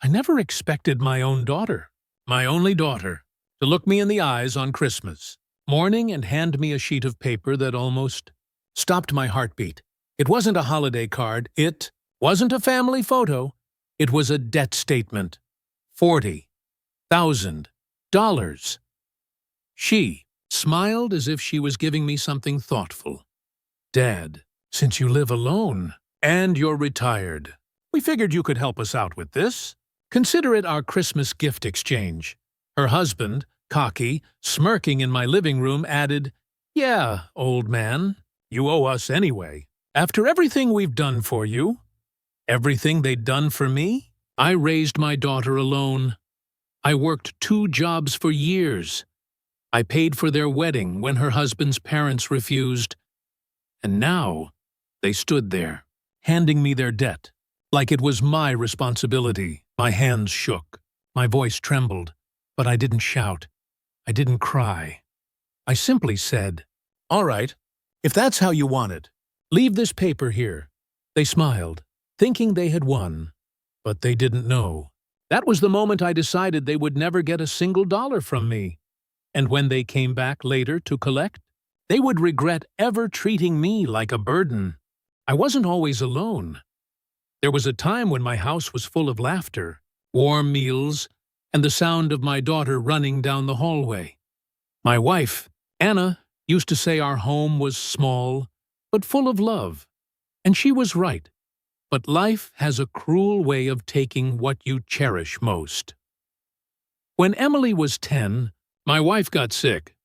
I never expected my own daughter, my only daughter, to look me in the eyes on Christmas morning and hand me a sheet of paper that almost stopped my heartbeat. It wasn't a holiday card. It wasn't a family photo. It was a debt statement. $40,000. She smiled as if she was giving me something thoughtful. Dad, since you live alone and you're retired, we figured you could help us out with this. Consider it our Christmas gift exchange. Her husband, cocky, smirking in my living room, added, "Yeah, old man, you owe us anyway. After everything we've done for you, everything they'd done for me, I raised my daughter alone. I worked 2 jobs for years. I paid for their wedding when her husband's parents refused. And now they stood there, handing me their debt, like it was my responsibility." My hands shook. My voice trembled, but I didn't shout. I didn't cry. I simply said, "All right, if that's how you want it, leave this paper here." They smiled, thinking they had won, but they didn't know. That was the moment I decided they would never get a single dollar from me. And when they came back later to collect, they would regret ever treating me like a burden. I wasn't always alone. There was a time when my house was full of laughter, warm meals, and the sound of my daughter running down the hallway. My wife, Anna, used to say our home was small, but full of love. And she was right. But life has a cruel way of taking what you cherish most. When Emily was 10, my wife got sick.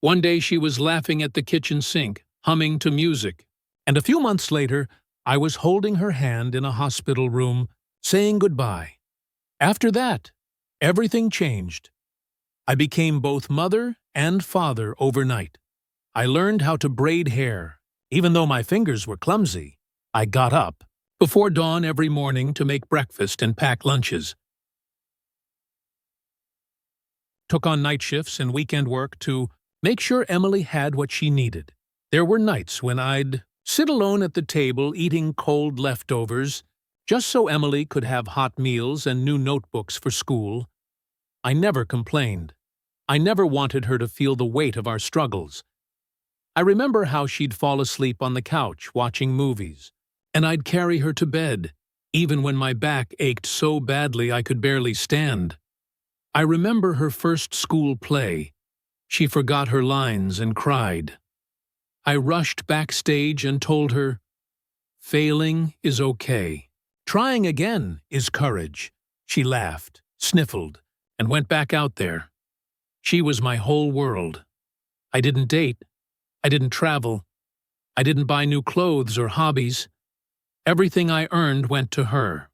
One day she was laughing at the kitchen sink, humming to music. And a few months later, I was holding her hand in a hospital room, saying goodbye. After that, everything changed. I became both mother and father overnight. I learned how to braid hair. Even though my fingers were clumsy, I got up before dawn every morning to make breakfast and pack lunches. Took on night shifts and weekend work to make sure Emily had what she needed. There were nights when I'd sit alone at the table eating cold leftovers, just so Emily could have hot meals and new notebooks for school. I never complained. I never wanted her to feel the weight of our struggles. I remember how she'd fall asleep on the couch watching movies, and I'd carry her to bed, even when my back ached so badly I could barely stand. I remember her first school play. She forgot her lines and cried. I rushed backstage and told her, "Failing is okay. Trying again is courage." She laughed, sniffled, and went back out there. She was my whole world. I didn't date. I didn't travel. I didn't buy new clothes or hobbies. Everything I earned went to her.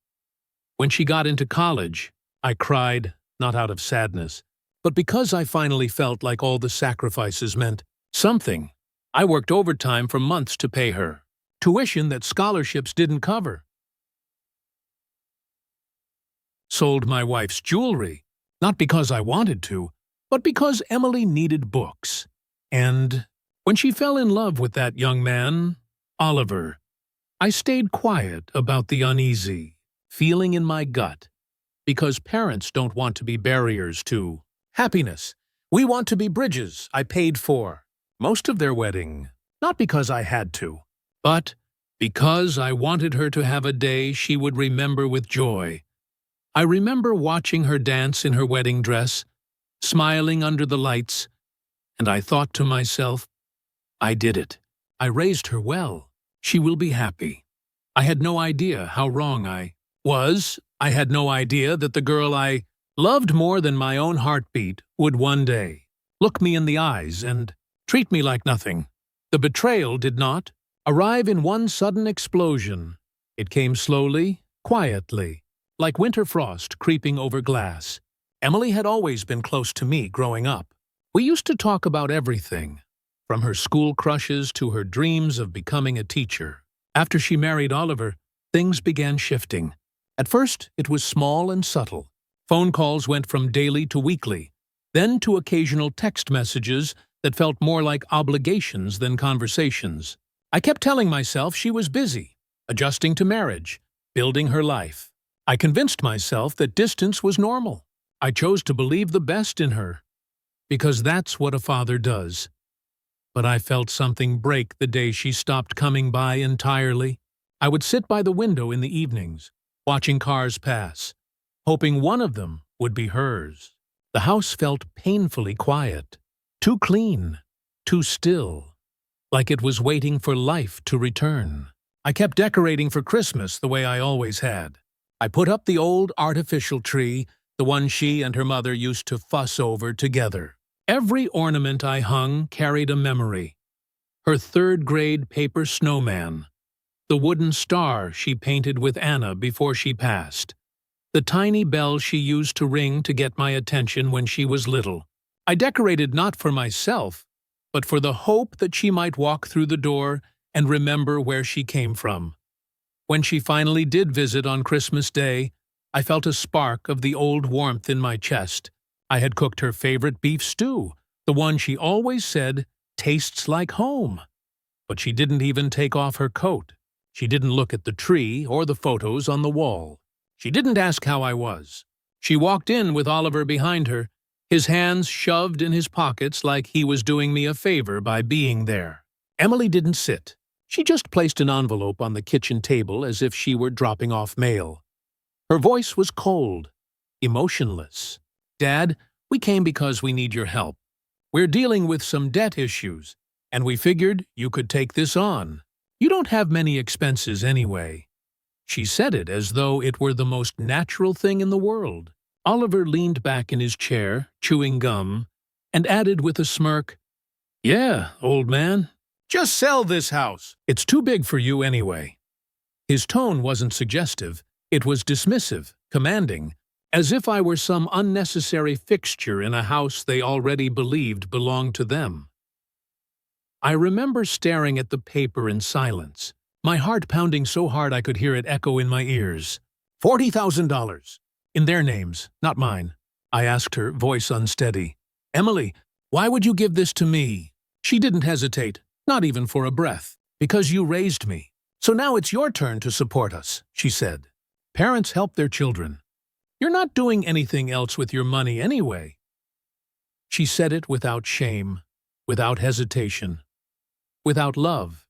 When she got into college, I cried, not out of sadness, but because I finally felt like all the sacrifices meant something. I worked overtime for months to pay her, tuition that scholarships didn't cover. Sold my wife's jewelry, not because I wanted to, but because Emily needed books. And when she fell in love with that young man, Oliver, I stayed quiet about the uneasy feeling in my gut, because parents don't want to be barriers to happiness. We want to be bridges. I paid for most of their wedding, not because I had to, but because I wanted her to have a day she would remember with joy. I remember watching her dance in her wedding dress, smiling under the lights, and I thought to myself, I did it. I raised her well. She will be happy. I had no idea how wrong I was. I had no idea that the girl I loved more than my own heartbeat would one day look me in the eyes and treat me like nothing. The betrayal did not arrive in one sudden explosion. It came slowly, quietly, like winter frost creeping over glass. Emily had always been close to me growing up. We used to talk about everything, from her school crushes to her dreams of becoming a teacher. After she married Oliver, things began shifting. At first, it was small and subtle. Phone calls went from daily to weekly, then to occasional text messages that felt more like obligations than conversations. I kept telling myself she was busy, adjusting to marriage, building her life. I convinced myself that distance was normal. I chose to believe the best in her, because that's what a father does. But I felt something break the day she stopped coming by entirely. I would sit by the window in the evenings, watching cars pass, hoping one of them would be hers. The house felt painfully quiet, too clean, too still, like it was waiting for life to return. I kept decorating for Christmas the way I always had. I put up the old artificial tree, the one she and her mother used to fuss over together. Every ornament I hung carried a memory. Her third-grade paper snowman, the wooden star she painted with Anna before she passed, the tiny bell she used to ring to get my attention when she was little. I decorated not for myself, but for the hope that she might walk through the door and remember where she came from. When she finally did visit on Christmas Day, I felt a spark of the old warmth in my chest. I had cooked her favorite beef stew, the one she always said tastes like home. But she didn't even take off her coat. She didn't look at the tree or the photos on the wall. She didn't ask how I was. She walked in with Oliver behind her, his hands shoved in his pockets like he was doing me a favor by being there. Emily didn't sit. She just placed an envelope on the kitchen table as if she were dropping off mail. Her voice was cold, emotionless. "Dad, we came because we need your help. We're dealing with some debt issues, and we figured you could take this on. You don't have many expenses anyway." She said it as though it were the most natural thing in the world. Oliver leaned back in his chair, chewing gum, and added with a smirk, "Yeah, old man, just sell this house. It's too big for you anyway." His tone wasn't suggestive. It was dismissive, commanding, as if I were some unnecessary fixture in a house they already believed belonged to them. I remember staring at the paper in silence, my heart pounding so hard I could hear it echo in my ears. $40,000. In their names, not mine. I asked her, voice unsteady. "Emily, why would you give this to me?" She didn't hesitate, not even for a breath. "Because you raised me. So now it's your turn to support us," she said. "Parents help their children. You're not doing anything else with your money anyway." She said it without shame, without hesitation, without love.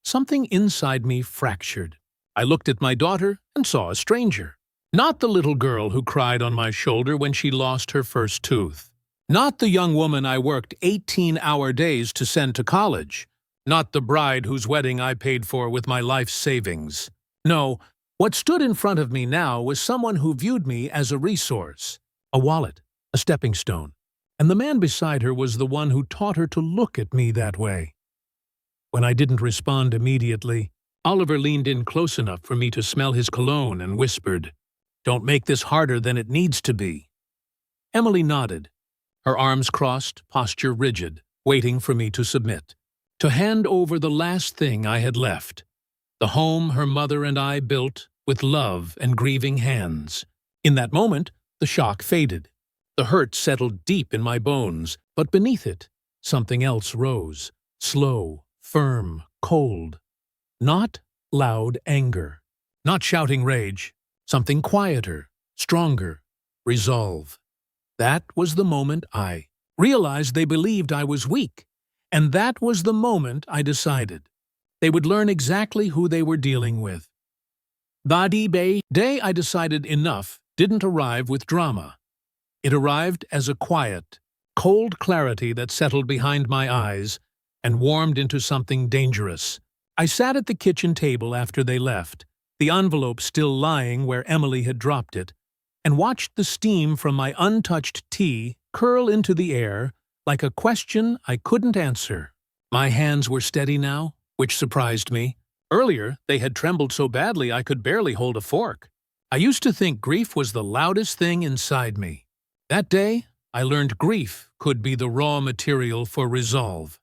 Something inside me fractured. I looked at my daughter and saw a stranger. Not the little girl who cried on my shoulder when she lost her first tooth. Not the young woman I worked 18-hour days to send to college. Not the bride whose wedding I paid for with my life's savings. No, what stood in front of me now was someone who viewed me as a resource, a wallet, a stepping stone. And the man beside her was the one who taught her to look at me that way. When I didn't respond immediately, Oliver leaned in close enough for me to smell his cologne and whispered, "Don't make this harder than it needs to be." Emily nodded, her arms crossed, posture rigid, waiting for me to submit, to hand over the last thing I had left, the home her mother and I built with love and grieving hands. In that moment, the shock faded. The hurt settled deep in my bones, but beneath it, something else rose, slow, firm, cold. Not loud anger, not shouting rage, something quieter, stronger, resolve. That was the moment I realized they believed I was weak, and that was the moment I decided they would learn exactly who they were dealing with. That day I decided enough didn't arrive with drama. It arrived as a quiet, cold clarity that settled behind my eyes and warmed into something dangerous. I sat at the kitchen table after they left, the envelope still lying where Emily had dropped it, and watched the steam from my untouched tea curl into the air like a question I couldn't answer. My hands were steady now, which surprised me. Earlier, they had trembled so badly I could barely hold a fork. I used to think grief was the loudest thing inside me. That day, I learned grief could be the raw material for resolve.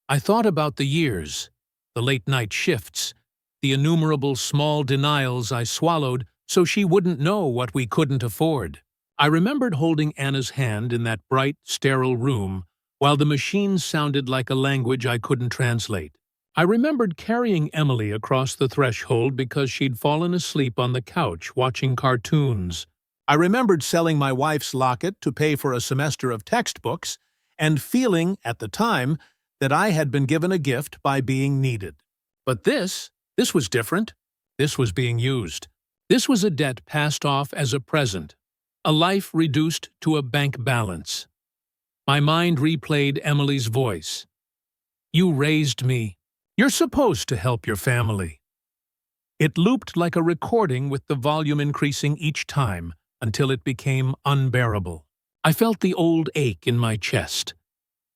I thought about the years, the late-night shifts, the innumerable small denials I swallowed so she wouldn't know what we couldn't afford. I remembered holding Anna's hand in that bright, sterile room while the machines sounded like a language I couldn't translate. I remembered carrying Emily across the threshold because she'd fallen asleep on the couch watching cartoons. I remembered selling my wife's locket to pay for a semester of textbooks and feeling, at the time, that I had been given a gift by being needed. But this was different. This was being used. This was a debt passed off as a present, a life reduced to a bank balance. My mind replayed Emily's voice. "You raised me. You're supposed to help your family." It looped like a recording with the volume increasing each time until it became unbearable. I felt the old ache in my chest,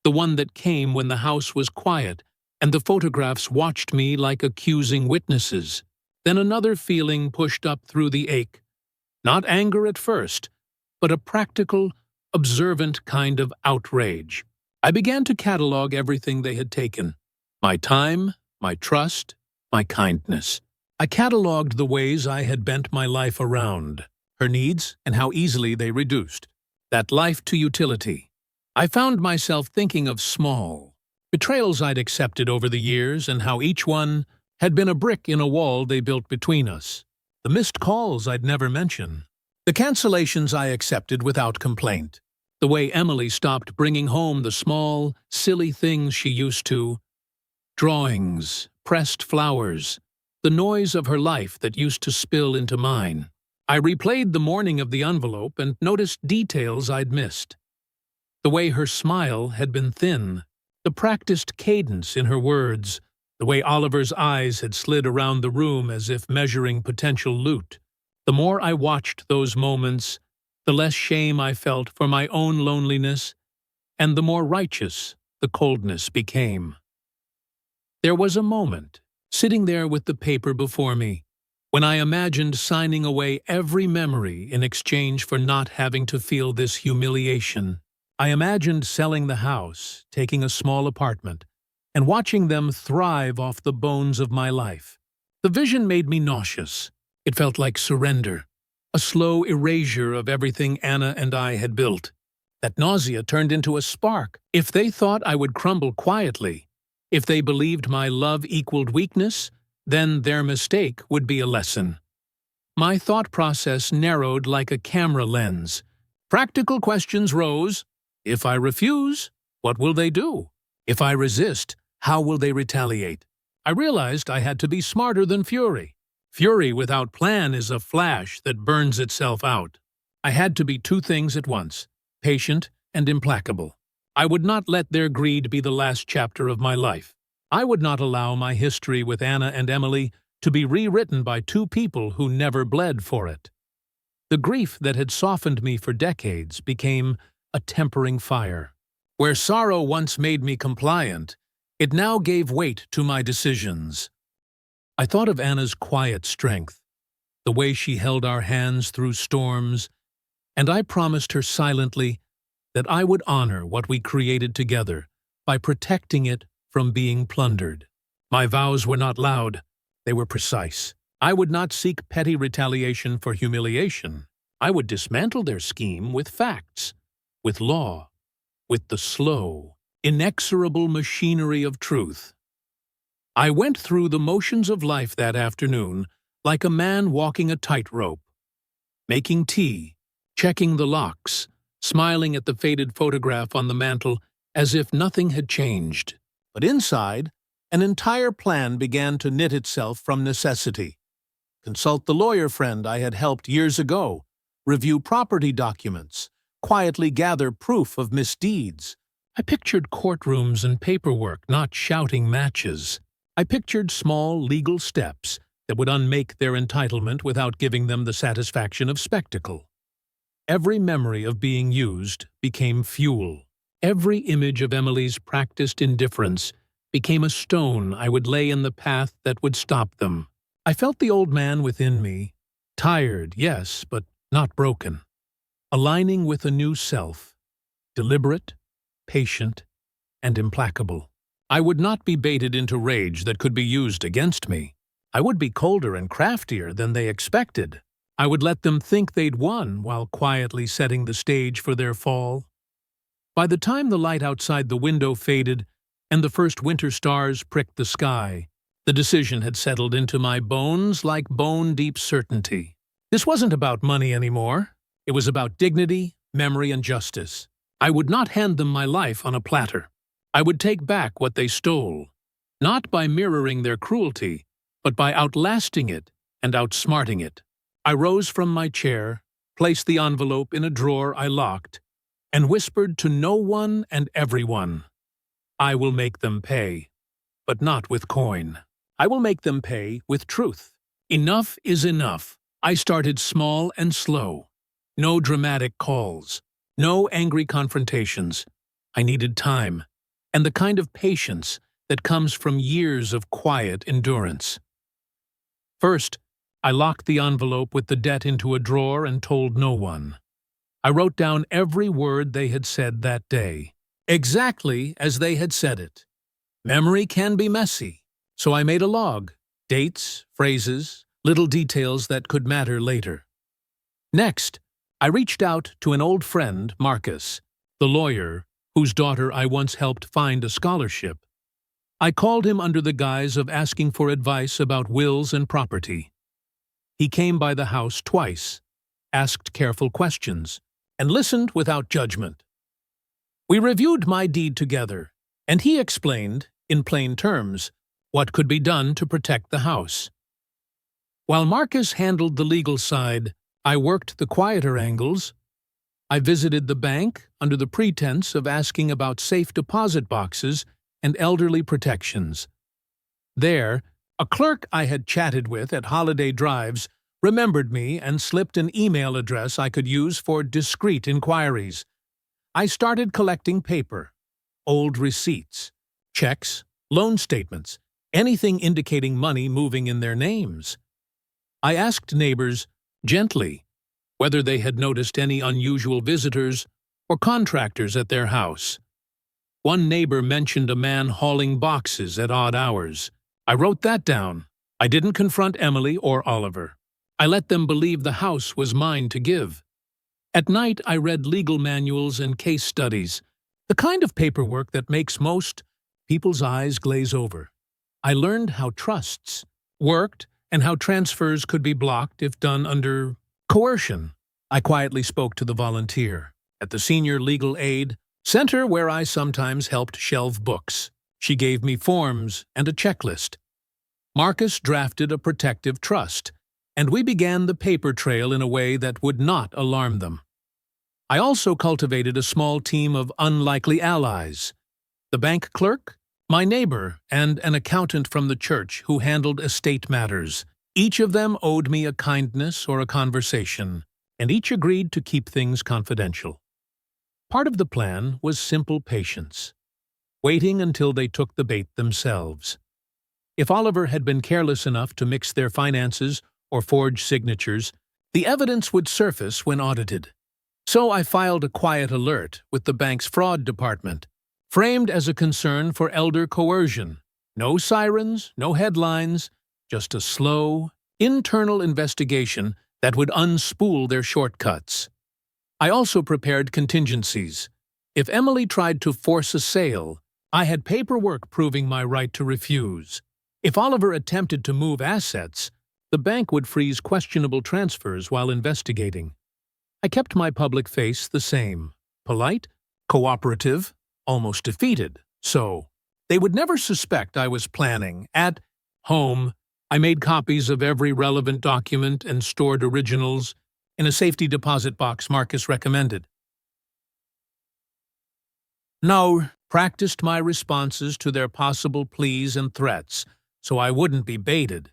the one that came when the house was quiet and the photographs watched me like accusing witnesses. Then another feeling pushed up through the ache. Not anger at first, but a practical, observant kind of outrage. I began to catalog everything they had taken. My time, my trust, my kindness. I cataloged the ways I had bent my life around, her needs and how easily they reduced. That life to utility. I found myself thinking of small betrayals I'd accepted over the years and how each one had been a brick in a wall they built between us. The missed calls I'd never mention. The cancellations I accepted without complaint. The way Emily stopped bringing home the small, silly things she used to. Drawings, pressed flowers, the noise of her life that used to spill into mine. I replayed the morning of the envelope and noticed details I'd missed. The way her smile had been thin, the practiced cadence in her words, the way Oliver's eyes had slid around the room as if measuring potential loot. The more I watched those moments, the less shame I felt for my own loneliness, and the more righteous the coldness became. There was a moment, sitting there with the paper before me, when I imagined signing away every memory in exchange for not having to feel this humiliation. I imagined selling the house, taking a small apartment, and watching them thrive off the bones of my life. The vision made me nauseous. It felt like surrender, a slow erasure of everything Anna and I had built. That nausea turned into a spark. If they thought I would crumble quietly, if they believed my love equaled weakness, then their mistake would be a lesson. My thought process narrowed like a camera lens. Practical questions rose. If I refuse, what will they do? If I resist, how will they retaliate? I realized I had to be smarter than fury. Fury without plan is a flash that burns itself out. I had to be two things at once, patient and implacable. I would not let their greed be the last chapter of my life. I would not allow my history with Anna and Emily to be rewritten by two people who never bled for it. The grief that had softened me for decades became a tempering fire. Where sorrow once made me compliant, it now gave weight to my decisions. I thought of Anna's quiet strength, the way she held our hands through storms, and I promised her silently that I would honor what we created together by protecting it from being plundered. My vows were not loud, they were precise. I would not seek petty retaliation for humiliation. I would dismantle their scheme with facts, with law, with the slow, inexorable machinery of truth. I went through the motions of life that afternoon like a man walking a tightrope, making tea, checking the locks, smiling at the faded photograph on the mantel as if nothing had changed. But inside, an entire plan began to knit itself from necessity. Consult the lawyer friend I had helped years ago, review property documents, quietly gather proof of misdeeds. I pictured courtrooms and paperwork, not shouting matches. I pictured small legal steps that would unmake their entitlement without giving them the satisfaction of spectacle. Every memory of being used became fuel. Every image of Emily's practiced indifference became a stone I would lay in the path that would stop them. I felt the old man within me, tired, yes, but not broken, aligning with a new self, deliberate, patient, and implacable. I would not be baited into rage that could be used against me. I would be colder and craftier than they expected. I would let them think they'd won while quietly setting the stage for their fall. By the time the light outside the window faded and the first winter stars pricked the sky, the decision had settled into my bones like bone-deep certainty. This wasn't about money anymore. It was about dignity, memory, and justice. I would not hand them my life on a platter. I would take back what they stole, not by mirroring their cruelty, but by outlasting it and outsmarting it. I rose from my chair, placed the envelope in a drawer I locked, and whispered to no one and everyone, "I will make them pay, but not with coin. I will make them pay with truth. Enough is enough." I started small and slow. No dramatic calls, no angry confrontations. I needed time, and the kind of patience that comes from years of quiet endurance. First, I locked the envelope with the debt into a drawer and told no one. I wrote down every word they had said that day, exactly as they had said it. Memory can be messy, so I made a log, dates, phrases, little details that could matter later. Next, I reached out to an old friend, Marcus, the lawyer, whose daughter I once helped find a scholarship. I called him under the guise of asking for advice about wills and property. He came by the house twice, asked careful questions, and listened without judgment. We reviewed my deed together, and he explained, in plain terms, what could be done to protect the house. While Marcus handled the legal side, I worked the quieter angles. I visited the bank under the pretense of asking about safe deposit boxes and elderly protections. There, a clerk I had chatted with at holiday drives remembered me and slipped an email address I could use for discreet inquiries. I started collecting paper, old receipts, checks, loan statements, anything indicating money moving in their names. I asked neighbors, gently, whether they had noticed any unusual visitors or contractors at their house. One neighbor mentioned a man hauling boxes at odd hours. I wrote that down. I didn't confront Emily or Oliver. I let them believe the house was mine to give. At night, I read legal manuals and case studies, the kind of paperwork that makes most people's eyes glaze over. I learned how trusts worked and how transfers could be blocked if done under coercion. I quietly spoke to the volunteer at the senior legal aid center where I sometimes helped shelve books. She gave me forms and a checklist. Marcus drafted a protective trust, and we began the paper trail in a way that would not alarm them. I also cultivated a small team of unlikely allies: the bank clerk, my neighbor, and an accountant from the church who handled estate matters. Each of them owed me a kindness or a conversation, and each agreed to keep things confidential. Part of the plan was simple patience, waiting until they took the bait themselves. If Oliver had been careless enough to mix their finances or forge signatures, the evidence would surface when audited. So I filed a quiet alert with the bank's fraud department, framed as a concern for elder coercion. No sirens, no headlines, just a slow, internal investigation that would unspool their shortcuts. I also prepared contingencies. If Emily tried to force a sale, I had paperwork proving my right to refuse. If Oliver attempted to move assets, the bank would freeze questionable transfers while investigating. I kept my public face the same: polite, cooperative, almost defeated. So they would never suspect I was planning. At home, I made copies of every relevant document and stored originals in a safety deposit box Marcus recommended. Now, practiced my responses to their possible pleas and threats, so I wouldn't be baited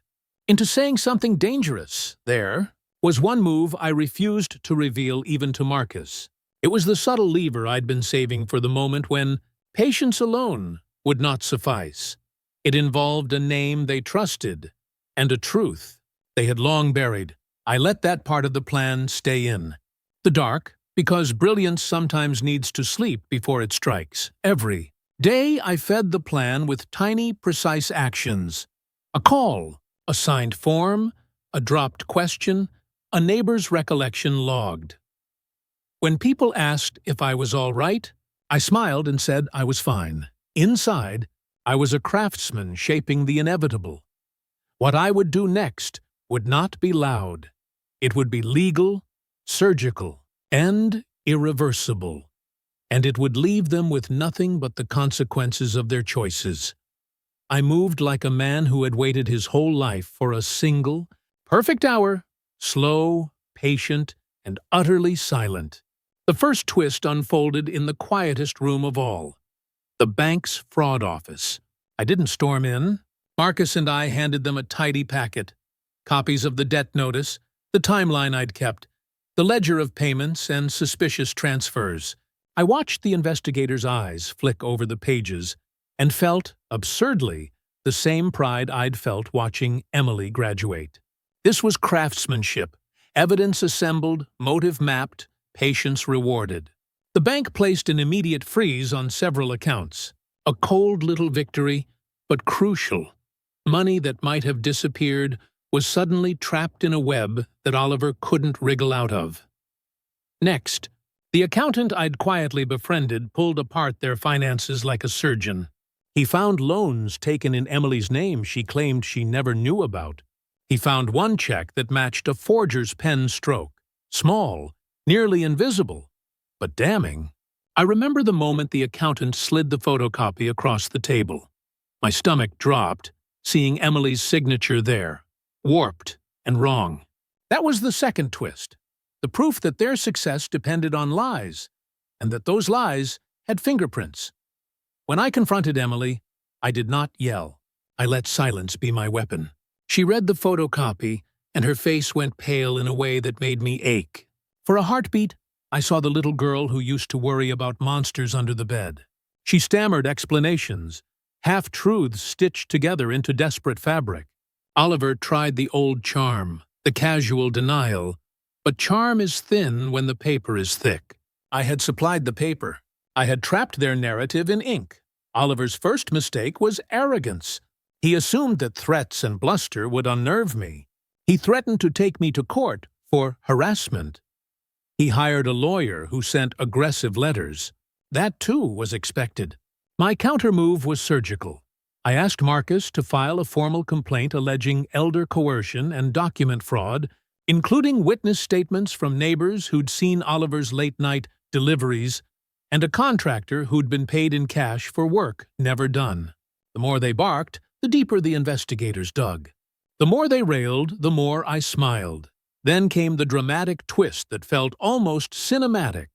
into saying something dangerous. There was one move I refused to reveal even to Marcus. It was the subtle lever I'd been saving for the moment when patience alone would not suffice. It involved a name they trusted and a truth they had long buried. I let that part of the plan stay in the dark, because brilliance sometimes needs to sleep before it strikes. Every day I fed the plan with tiny, precise actions: a call, a signed form, a dropped question, a neighbor's recollection logged. When people asked if I was all right, I smiled and said I was fine. Inside, I was a craftsman shaping the inevitable. What I would do next would not be loud. It would be legal, surgical, and irreversible. And it would leave them with nothing but the consequences of their choices. I moved like a man who had waited his whole life for a single, perfect hour, slow, patient, and utterly silent. The first twist unfolded in the quietest room of all, the bank's fraud office. I didn't storm in. Marcus and I handed them a tidy packet, copies of the debt notice, the timeline I'd kept, the ledger of payments and suspicious transfers. I watched the investigator's eyes flick over the pages and felt, absurdly, the same pride I'd felt watching Emily graduate. This was craftsmanship, evidence assembled, motive mapped, patience rewarded. The bank placed an immediate freeze on several accounts. A cold little victory, but crucial. Money that might have disappeared was suddenly trapped in a web that Oliver couldn't wriggle out of. Next, the accountant I'd quietly befriended pulled apart their finances like a surgeon. He found loans taken in Emily's name she claimed she never knew about. He found one check that matched a forger's pen stroke. Small, nearly invisible, but damning. I remember the moment the accountant slid the photocopy across the table. My stomach dropped, seeing Emily's signature there, warped and wrong. That was the second twist, the proof that their success depended on lies, and that those lies had fingerprints. When I confronted Emily, I did not yell. I let silence be my weapon. She read the photocopy, and her face went pale in a way that made me ache. For a heartbeat, I saw the little girl who used to worry about monsters under the bed. She stammered explanations, half-truths stitched together into desperate fabric. Oliver tried the old charm, the casual denial, but charm is thin when the paper is thick. I had supplied the paper. I had trapped their narrative in ink. Oliver's first mistake was arrogance. He assumed that threats and bluster would unnerve me. He threatened to take me to court for harassment. He hired a lawyer who sent aggressive letters. That, too, was expected. My countermove was surgical. I asked Marcus to file a formal complaint alleging elder coercion and document fraud, including witness statements from neighbors who'd seen Oliver's late-night deliveries and a contractor who'd been paid in cash for work never done. The more they barked, the deeper the investigators dug. The more they railed, the more I smiled. Then came the dramatic twist that felt almost cinematic.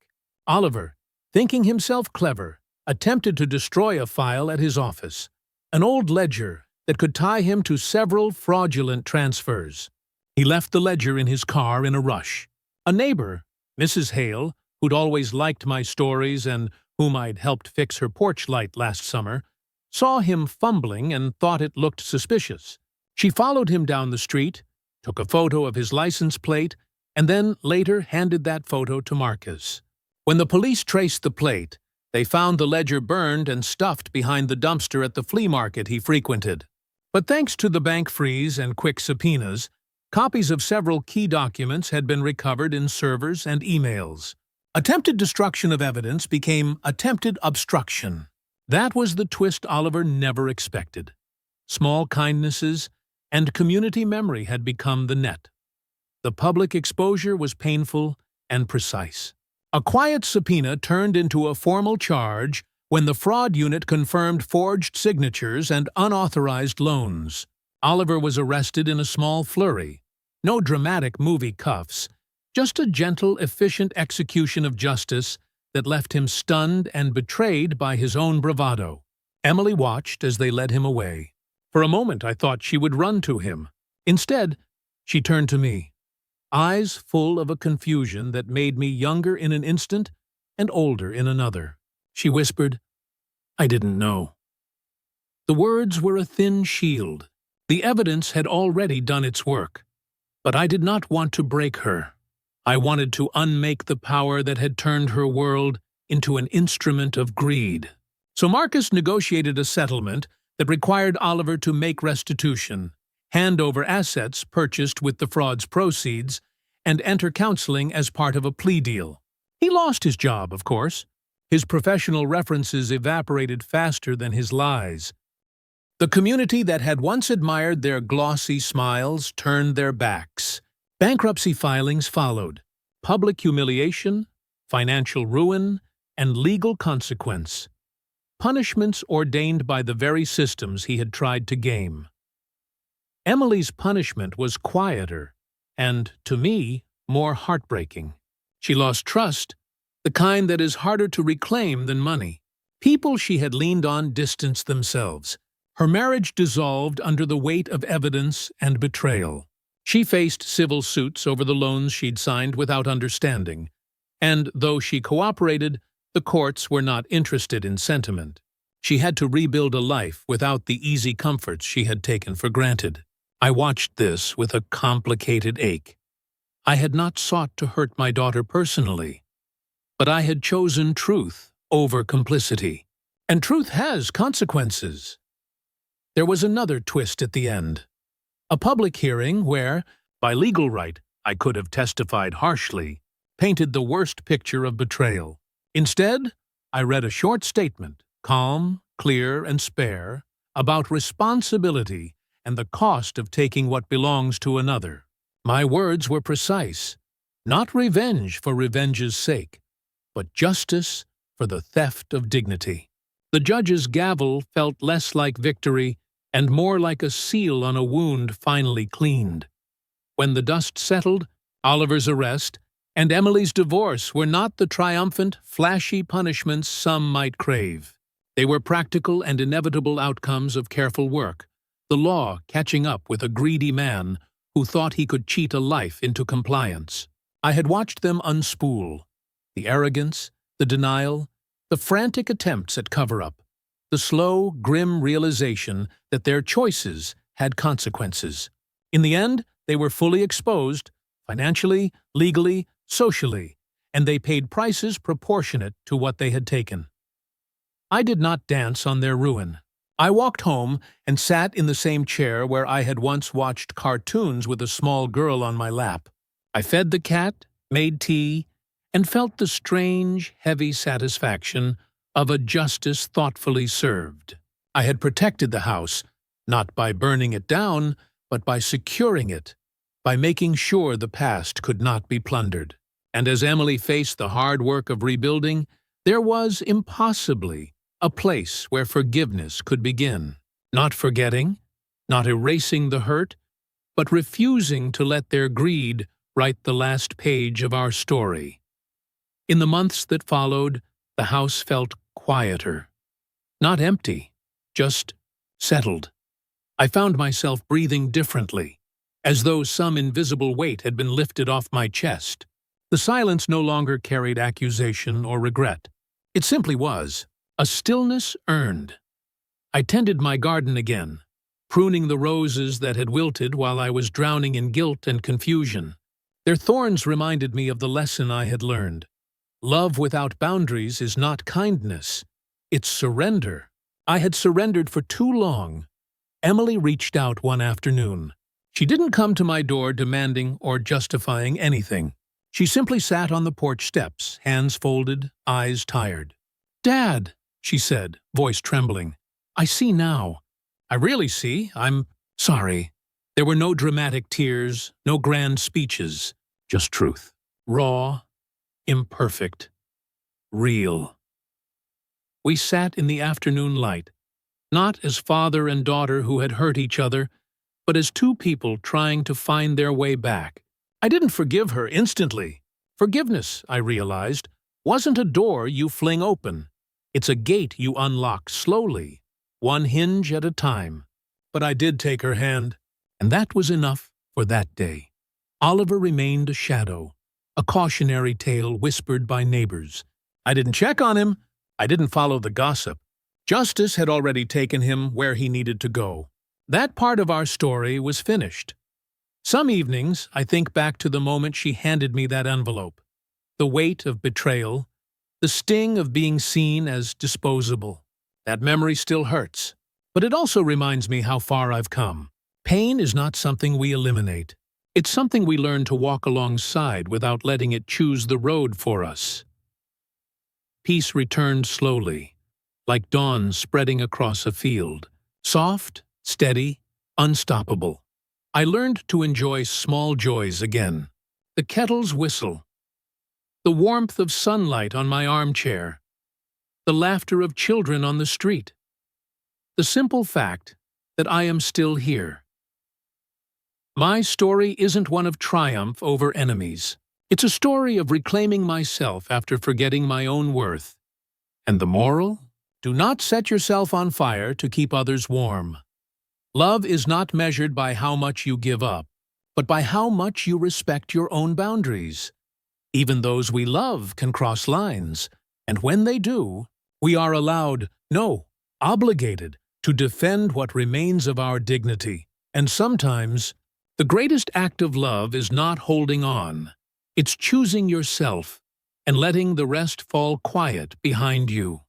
Oliver, thinking himself clever, attempted to destroy a file at his office, an old ledger that could tie him to several fraudulent transfers. He left the ledger in his car in a rush. A neighbor, Mrs. Hale, who'd always liked my stories and whom I'd helped fix her porch light last summer, saw him fumbling and thought it looked suspicious. She followed him down the street, took a photo of his license plate, and then later handed that photo to Marcus. When the police traced the plate, they found the ledger burned and stuffed behind the dumpster at the flea market he frequented. But thanks to the bank freeze and quick subpoenas, copies of several key documents had been recovered in servers and emails. Attempted destruction of evidence became attempted obstruction. That was the twist Oliver never expected. Small kindnesses and community memory had become the net. The public exposure was painful and precise. A quiet subpoena turned into a formal charge when the fraud unit confirmed forged signatures and unauthorized loans. Oliver was arrested in a small flurry. No dramatic movie cuffs, just a gentle, efficient execution of justice that left him stunned and betrayed by his own bravado. Emily watched as they led him away. For a moment I thought she would run to him. Instead, she turned to me, eyes full of a confusion that made me younger in an instant and older in another. She whispered, "I didn't know." The words were a thin shield. The evidence had already done its work. But I did not want to break her. I wanted to unmake the power that had turned her world into an instrument of greed. So Marcus negotiated a settlement that required Oliver to make restitution, hand over assets purchased with the fraud's proceeds, and enter counseling as part of a plea deal. He lost his job, of course, His professional references evaporated faster than his lies. The community that had once admired their glossy smiles turned their backs. Bankruptcy filings followed. Public humiliation, financial ruin, and legal consequence. Punishments ordained by the very systems he had tried to game. Emily's punishment was quieter and, to me, more heartbreaking. She lost trust, the kind that is harder to reclaim than money. People she had leaned on distanced themselves. Her marriage dissolved under the weight of evidence and betrayal. She faced civil suits over the loans she'd signed without understanding, and though she cooperated, the courts were not interested in sentiment. She had to rebuild a life without the easy comforts she had taken for granted. I watched this with a complicated ache. I had not sought to hurt my daughter personally, but I had chosen truth over complicity. And truth has consequences. There was another twist at the end. A public hearing where, by legal right, I could have testified harshly, painted the worst picture of betrayal. Instead, I read a short statement, calm, clear, and spare, about responsibility and the cost of taking what belongs to another. My words were precise, not revenge for revenge's sake, but justice for the theft of dignity. The judge's gavel felt less like victory and more like a seal on a wound finally cleaned. When the dust settled, Oliver's arrest and Emily's divorce were not the triumphant, flashy punishments some might crave. They were practical and inevitable outcomes of careful work, the law catching up with a greedy man who thought he could cheat a life into compliance. I had watched them unspool. The arrogance, the denial, the frantic attempts at cover-up, the slow, grim realization that their choices had consequences. In the end, they were fully exposed, financially, legally, socially, and they paid prices proportionate to what they had taken. I did not dance on their ruin. I walked home and sat in the same chair where I had once watched cartoons with a small girl on my lap. I fed the cat, made tea, and felt the strange, heavy satisfaction of a justice thoughtfully served. I had protected the house, not by burning it down, but by securing it, by making sure the past could not be plundered. And as Emily faced the hard work of rebuilding, there was, impossibly, a place where forgiveness could begin. Not forgetting, not erasing the hurt, but refusing to let their greed write the last page of our story. In the months that followed, the house felt quieter. Not empty, just settled. I found myself breathing differently, as though some invisible weight had been lifted off my chest. The silence no longer carried accusation or regret. It simply was a stillness earned. I tended my garden again, pruning the roses that had wilted while I was drowning in guilt and confusion. Their thorns reminded me of the lesson I had learned. Love without boundaries is not kindness, it's surrender. I had surrendered for too long. Emily reached out one afternoon. She didn't come to my door demanding or justifying anything. She simply sat on the porch steps, hands folded, eyes tired. "Dad," she said, voice trembling, "I see now. I really see. I'm sorry." There were no dramatic tears, no grand speeches, just truth. Raw, imperfect, real. We sat in the afternoon light, not as father and daughter who had hurt each other, but as two people trying to find their way back. I didn't forgive her instantly. Forgiveness, I realized, wasn't a door you fling open. It's a gate you unlock slowly, one hinge at a time. But I did take her hand, and that was enough for that day. Oliver remained a shadow, a cautionary tale whispered by neighbors. I didn't check on him. I didn't follow the gossip. Justice had already taken him where he needed to go. That part of our story was finished. Some evenings, I think back to the moment she handed me that envelope. The weight of betrayal, the sting of being seen as disposable. That memory still hurts, but it also reminds me how far I've come. Pain is not something we eliminate. It's something we learn to walk alongside without letting it choose the road for us. Peace returned slowly, like dawn spreading across a field. Soft, steady, unstoppable. I learned to enjoy small joys again. The kettle's whistle, the warmth of sunlight on my armchair, the laughter of children on the street. The simple fact that I am still here. My story isn't one of triumph over enemies. It's a story of reclaiming myself after forgetting my own worth. And the moral? Do not set yourself on fire to keep others warm. Love is not measured by how much you give up, but by how much you respect your own boundaries. Even those we love can cross lines, and when they do, we are allowed, no, obligated, to defend what remains of our dignity. And sometimes, the greatest act of love is not holding on. It's choosing yourself and letting the rest fall quiet behind you.